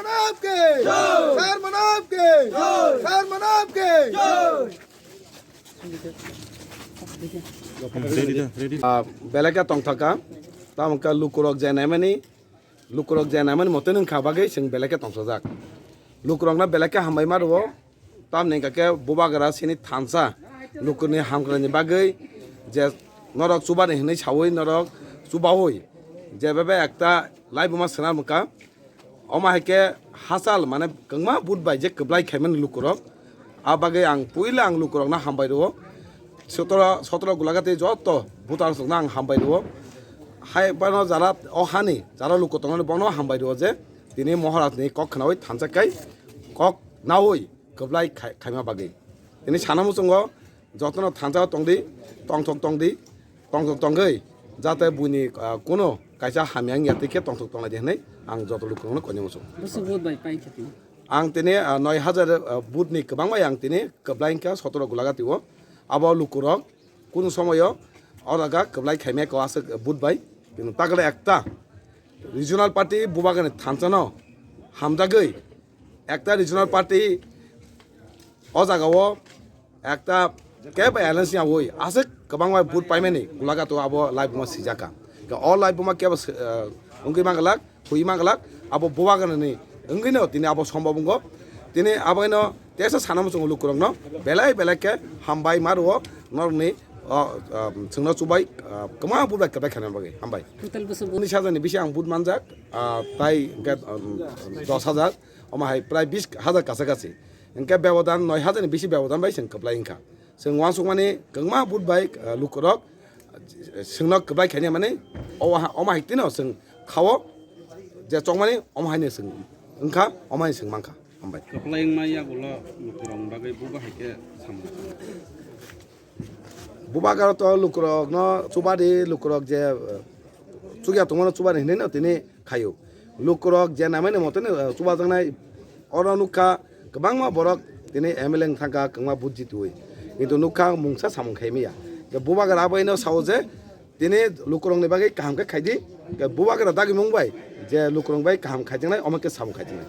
Manav ke Sir Manav ke Sir Manav ke Belaka tongthaka tamka lukurok janamani moten khabage sing belaka tongsajak lukurokna belaka hambai marwo tam nengkake bobagara sini thansa lukurni hamgrani bagai je norok subani hinai sawoi norok subahoi jebabe ekta laibuma sanamka omahike hasal mane kangma budbai je keblai khaiman lukurok abage ang puila ang lukurokna hambai ro 17 গোলাঘাটে যত voter সংখ্যা আং হামবাই দিব high বানো যারা অহানি যারা লোক তংনি বনো হামবাই দিব যে তিনি মহারাজনি কক খানাওই থানসাকাই কক নাওই কবলাই খাইমা বাগै তিনি সানামুসঙ্গ যতন থানসা তংদি টংথক তংগै যাতে বুনি কোনো কাইসা হামিয়াং ইয়াতিকে টংথক তংলাই দেহनै আং যত লোকनो কনিমুসु आं तिने 9000 बुथनि गोबांबाय आं तिने कबलाइनका 17 গোলাঘাটিও abo lukurok kun somoyo oraga keblai khaime ko ase budbai কিন্তু তাগলে একটা রিজিওনাল পার্টি বুবাগানে থানসানো হামজাগৈ একটা রিজিওনাল পার্টি অজাগাও একটা কেব এলান্সি আওই আছে গোবাংবাই বুট পাইমেনি গোলাঘাটো আবো লাইবমা সিজাকা অল লাইবমা কেব উঙ্গি মাংলাক হুই মাংলাক আবো বুবাগানে 응기नो तिने आबो सम्भवंग तिने आबैनो तेसा सानामसंग लुकुरंगनो बेलाय-बेलायके हामबाय मारो नरनि जोंनो सुबाय कमा बुबाय कबाय खाना बागै हामबाय टोटाल बोसो 19000 बिसि आं बुद मानजाक प्राय 10000 अमाहाय प्राय 20000 कासाकासि इनके बेवदान 9000 बिसि बेवदान बाय जों कबलाय इनका जों वासुक माने गंमा बुदबाय लुकुरक जोंनो कबाय खाने माने अमाहाय तिनो जों खावो जे चंमाने अमाहायनो जों 응카 어마이 승만카 한바이 플라잉마이야 골라 루크랑 바게 부바하게 삼 부바가로 또 루크럭 너 수바디 루크럭 제 수기야 동원은 수바디 했네 어때니 가요 루크럭 제 나면은 어때니 수바장나 어라누카 그방마 버럭 되네 에멜랭 상가 강마 부지도이 이도 누카 뭉사 사문 카이미야 부바가 라바이너 사오제 되네 루크럭네 바게 감가 카이디 부바가 다기 몽바이 제 루크롱 바이 감 खाइजोंनाय अमाके सामु खाइजोंनाय